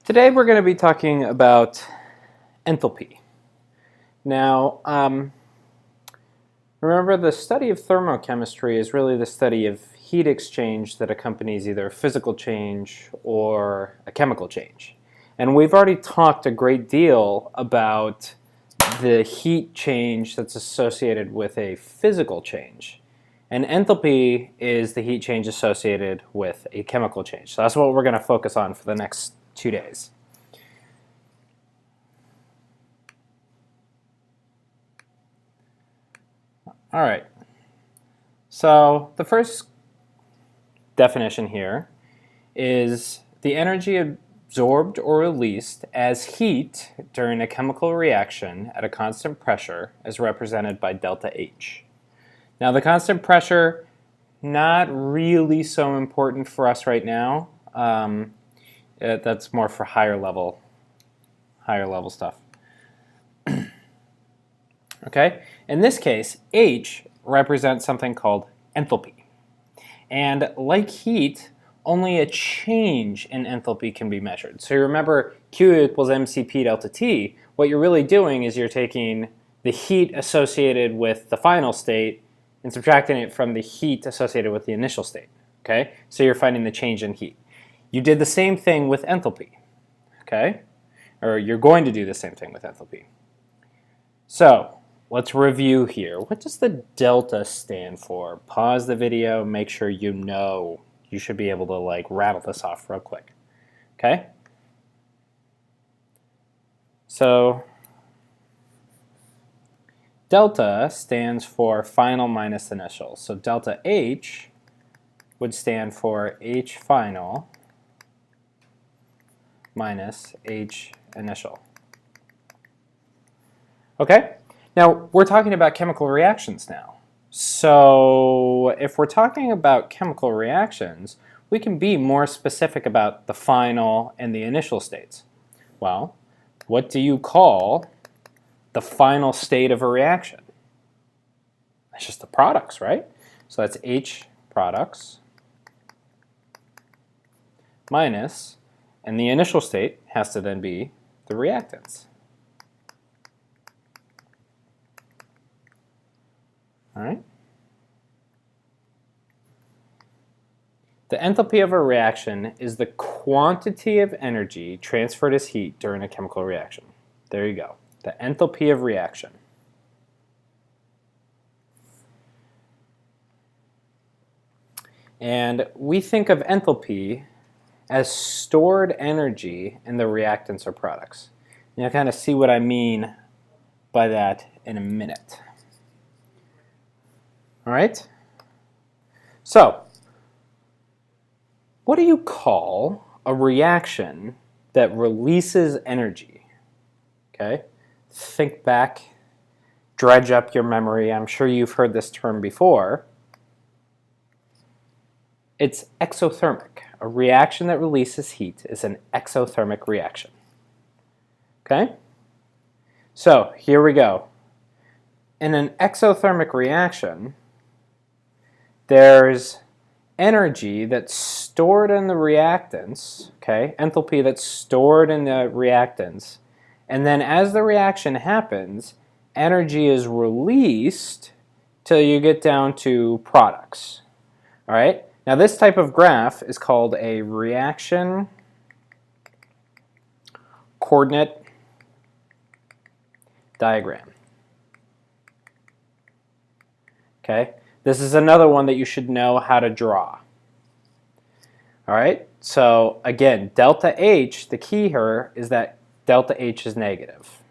Today we're going to be talking about enthalpy. Now, remember, the study of thermochemistry is really the study of heat exchange that accompanies either a physical change or a chemical change. And we've already talked a great deal about the heat change that's associated with a physical change. And enthalpy is the heat change associated with a chemical change. So that's what we're going to focus on for the next 2 days. All right, so the first definition here is the energy absorbed or released as heat during a chemical reaction at a constant pressure is represented by delta H. Now, the constant pressure, not really so important for us right now. That's more for higher level stuff. Okay? In this case, H represents something called enthalpy. And like heat, only a change in enthalpy can be measured. So you remember Q equals mCp delta T. What you're really doing is you're taking the heat associated with the final state and subtracting it from the heat associated with the initial state. Okay? So you're finding the change in heat. You did the same thing with enthalpy. Okay? Or you're going to do the same thing with enthalpy. So let's review here. What does the delta stand for? Pause the video, make sure you know. You should be able to rattle this off real quick. Okay? So delta stands for final minus initial. So delta H would stand for H final minus H initial. Okay? Now, we're talking about chemical reactions now. So if we're talking about chemical reactions, we can be more specific about the final and the initial states. Well, what do you call the final state of a reaction? That's just the products, right? So that's H products minus, and the initial state has to then be the reactants. All right. The enthalpy of a reaction is the quantity of energy transferred as heat during a chemical reaction. There you go. The enthalpy of reaction. And we think of enthalpy as stored energy in the reactants or products. And you'll kind of see what I mean by that in a minute. All right? So, what do you call a reaction that releases energy? Okay? Think back, dredge up your memory. I'm sure you've heard this term before. It's exothermic. A reaction that releases heat is an exothermic reaction. Okay? So, here we go. In an exothermic reaction, there's energy that's stored in the reactants, okay? Enthalpy that's stored in the reactants. And then as the reaction happens, energy is released till you get down to products. All right? Now this type of graph is called a reaction coordinate diagram. Okay? This is another one that you should know how to draw. All right? So again, delta H, the key here is that delta H is negative.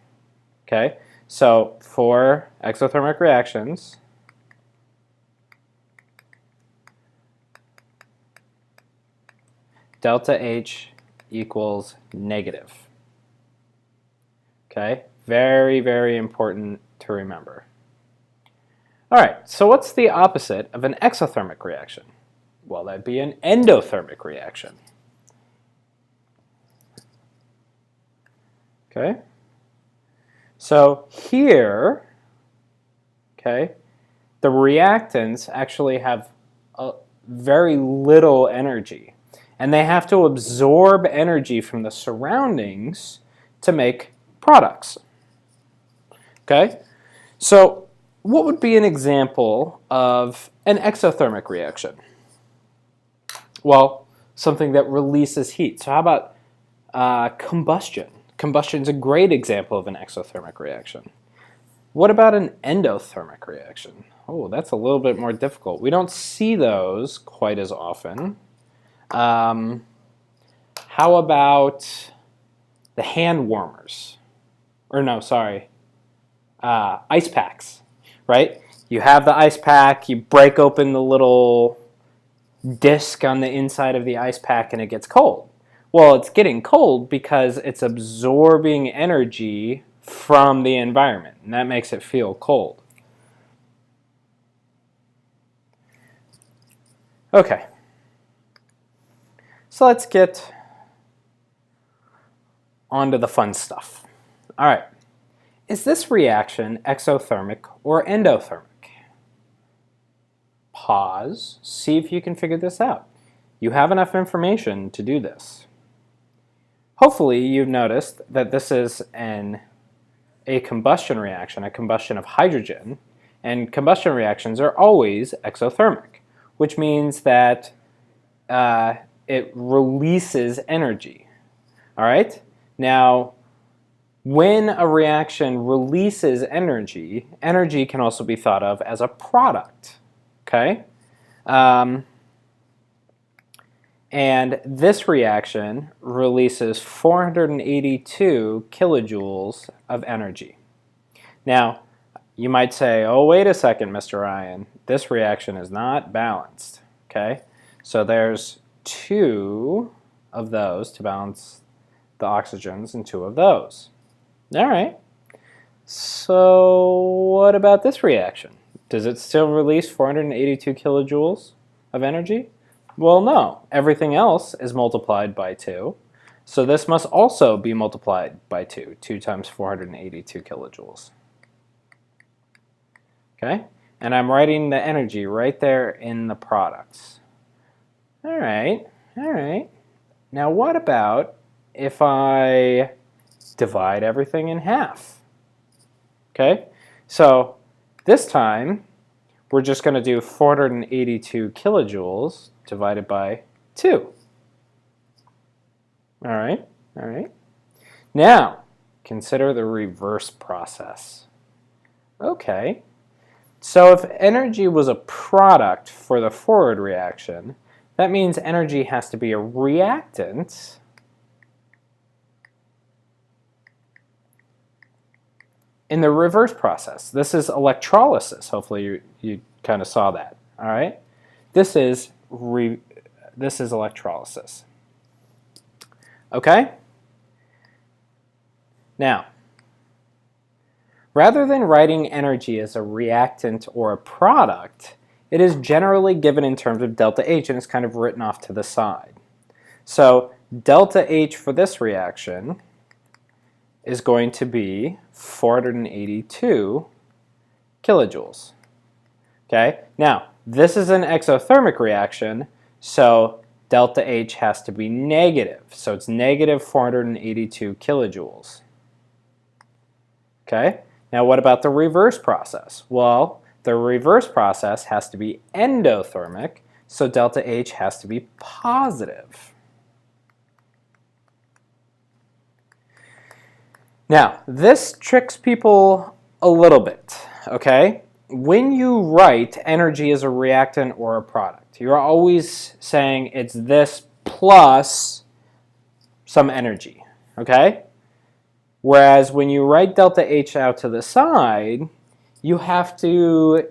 Okay? So for exothermic reactions, delta H equals negative. Okay? Very, very important to remember. All right, so what's the opposite of an exothermic reaction? Well, that'd be an endothermic reaction. Okay? So here, okay, the reactants actually have very little energy. and they have to absorb energy from the surroundings to make products. Okay? So what would be an example of an exothermic reaction? Well, something that releases heat. So how about combustion? Combustion is a great example of an exothermic reaction. What about an endothermic reaction? Oh, that's a little bit more difficult. We don't see those quite as often. How about the hand warmers? Or no, sorry, ice packs, right? You have the ice pack, you break open the little disc on the inside of the ice pack and it gets cold. Well, it's getting cold because it's absorbing energy from the environment, and that makes it feel cold. Okay, so let's get onto the fun stuff. All right, is this reaction exothermic or endothermic? Pause, see if you can figure this out. You have enough information to do this. Hopefully you've noticed that this is a combustion reaction, a combustion of hydrogen, and combustion reactions are always exothermic, which means that it releases energy. All right? Now, when a reaction releases energy, energy can also be thought of as a product. Okay? And this reaction releases 482 kilojoules of energy. Now, you might say, oh, wait a second, Mr. Ryan. This reaction is not balanced. Okay? So there's 2 of those to balance the oxygens and 2 of those. All right. So what about this reaction? Does it still release 482 kilojoules of energy? Well, no. Everything else is multiplied by 2. So this must also be multiplied by 2. 2 times 482 kilojoules. Okay? And I'm writing the energy right there in the products. All right. All right. Now what about if I divide everything in half? Okay? So this time, we're just going to do 482 kilojoules divided by 2. All right, all right. Now, consider the reverse process. Okay, so if energy was a product for the forward reaction, that means energy has to be a reactant in the reverse process. This is electrolysis. Hopefully you kind of saw that. All right. This is electrolysis. Okay. Now, rather than writing energy as a reactant or a product, it is generally given in terms of delta H and it's kind of written off to the side. So delta H for this reaction is going to be 482 kilojoules. Okay, now this is an exothermic reaction, so delta H has to be negative. So it's negative 482 kilojoules. Okay, now what about the reverse process? Well, the reverse process has to be endothermic, so delta H has to be positive. Now, this tricks people a little bit, okay? When you write energy as a reactant or a product, you're always saying it's this plus some energy, okay? Whereas when you write delta H out to the side, you have to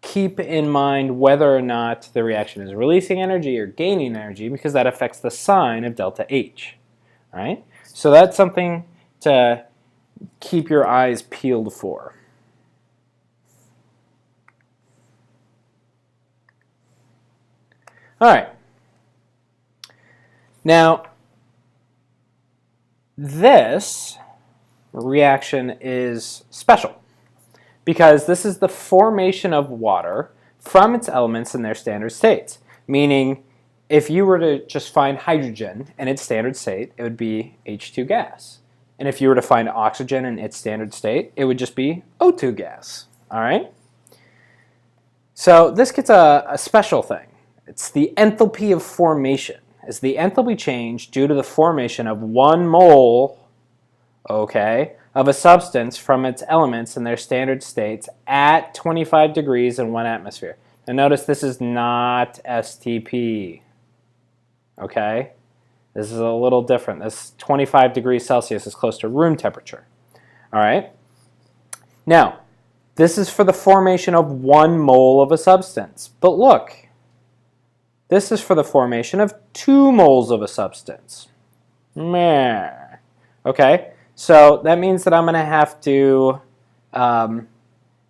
keep in mind whether or not the reaction is releasing energy or gaining energy because that affects the sign of delta H, all right? So that's something to keep your eyes peeled for. All right. Now, this reaction is special because this is the formation of water from its elements in their standard states, meaning if you were to just find hydrogen in its standard state, it would be H2 gas. And if you were to find oxygen in its standard state, it would just be O2 gas. All right? So this gets a special thing. It's the enthalpy of formation. It's the enthalpy change due to the formation of 1 mole, okay, of a substance from its elements in their standard states at 25 degrees in 1 atmosphere. Now notice this is not STP, okay? This is a little different. This 25 degrees Celsius is close to room temperature, all right? Now, this is for the formation of 1 mole of a substance. But look, this is for the formation of 2 moles of a substance. Meh. Okay, so that means that I'm going to have to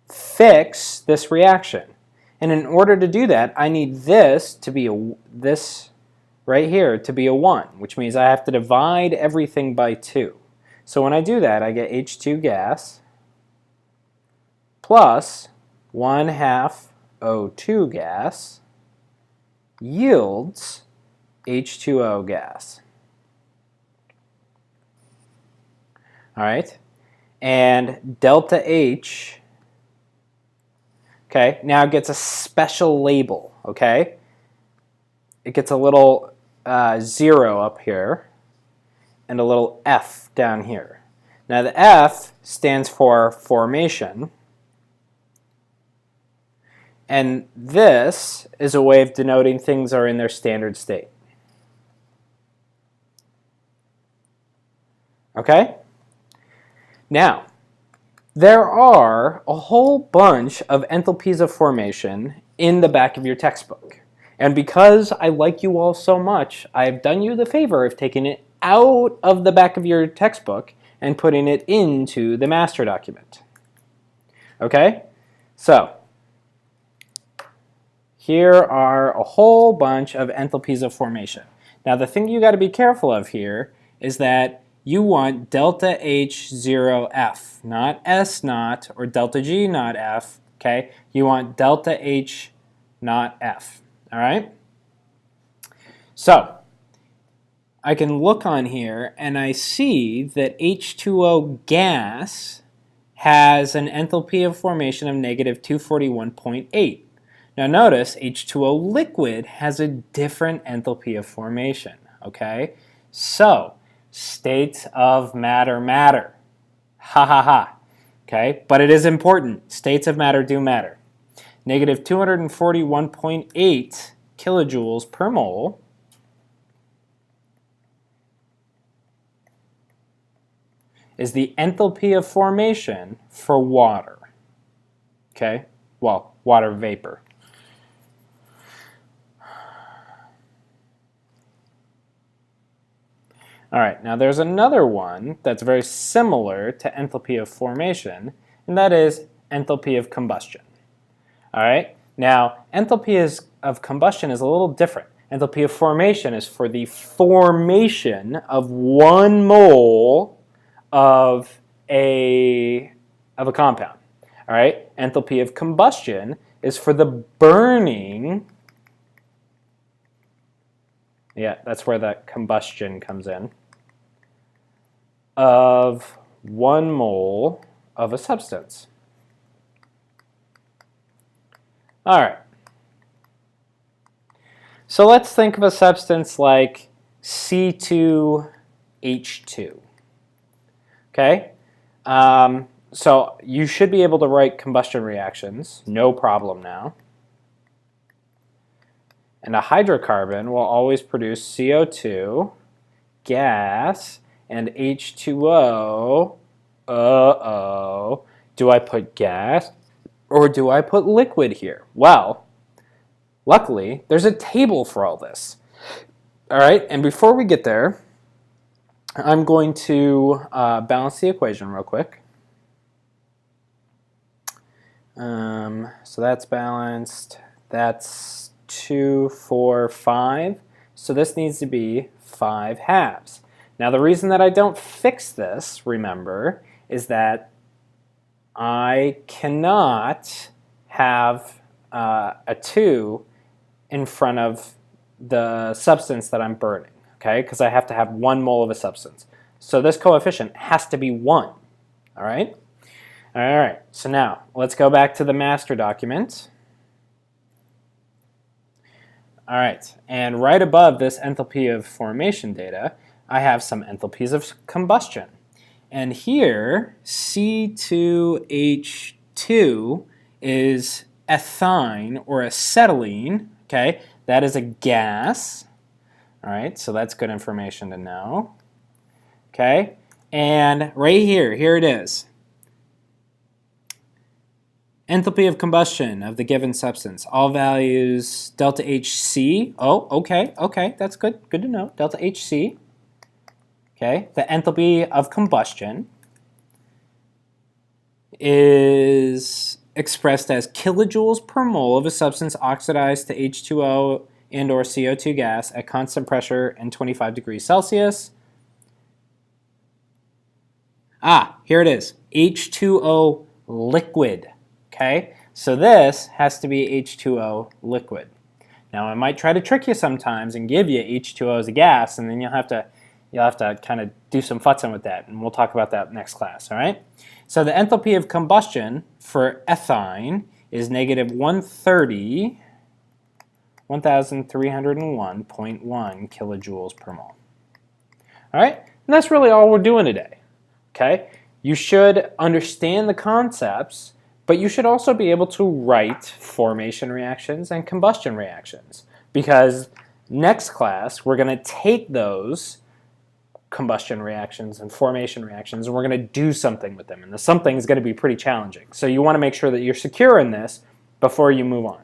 fix this reaction. And in order to do that, I need this to be this right here to be a 1, which means I have to divide everything by 2. So when I do that, I get H2 gas plus 1/2 O2 gas yields H2O gas. All right, and delta H, okay, now it gets a special label, okay? It gets a little 0 up here and a little F down here. Now the F stands for formation, and this is a way of denoting things are in their standard state. Okay? Now, there are a whole bunch of enthalpies of formation in the back of your textbook. And because I like you all so much, I've done you the favor of taking it out of the back of your textbook and putting it into the master document. Okay? So, here are a whole bunch of enthalpies of formation. Now the thing you got to be careful of here is that you want delta H0F, not S naught or delta G not F, okay? You want delta H not F, all right? So, I can look on here and I see that H2O gas has an enthalpy of formation of negative 241.8. Now notice H2O liquid has a different enthalpy of formation, okay? So, states of matter matter. Ha ha ha. Okay, but it is important. States of matter do matter. Negative 241.8 kilojoules per mole is the enthalpy of formation for water. Okay, well, water vapor. All right, now there's another one that's very similar to enthalpy of formation, and that is enthalpy of combustion. All right, now enthalpy of combustion is a little different. Enthalpy of formation is for the formation of 1 mole of a compound. All right, enthalpy of combustion is for the burning. Yeah, that's where that combustion comes in. Of 1 mole of a substance. All right. So let's think of a substance like C2H2. Okay? So you should be able to write combustion reactions, no problem now. And a hydrocarbon will always produce CO2, gas, and H2O. Uh-oh. Do I put gas or do I put liquid here? Well, luckily, there's a table for all this. All right, and before we get there, I'm going to balance the equation real quick. So that's balanced. That's 2, 4, 5. So this needs to be 5 halves. Now the reason that I don't fix this, remember, is that I cannot have a 2 in front of the substance that I'm burning, okay? Because I have to have 1 mole of a substance. So this coefficient has to be 1, all right? All right, so now let's go back to the master document. All right, and right above this enthalpy of formation data, I have some enthalpies of combustion. And here, C2H2 is ethine or acetylene, okay? That is a gas, all right? So that's good information to know, okay? And right here it is. Enthalpy of combustion of the given substance. All values delta HC. Oh, okay, that's good. Good to know. Delta HC. Okay, the enthalpy of combustion is expressed as kilojoules per mole of a substance oxidized to H2O and or CO2 gas at constant pressure and 25 degrees Celsius. Here it is. H2O liquid. Okay, so this has to be H2O liquid. Now I might try to trick you sometimes and give you H2O as a gas, and then you'll have to kind of do some futzing with that, and we'll talk about that next class, all right? So the enthalpy of combustion for ethine is negative 1,301.1 kilojoules per mole. All right, and that's really all we're doing today, okay? You should understand the concepts, but you should also be able to write formation reactions and combustion reactions, because next class we're going to take those combustion reactions and formation reactions and we're going to do something with them, and the something is going to be pretty challenging. So you want to make sure that you're secure in this before you move on.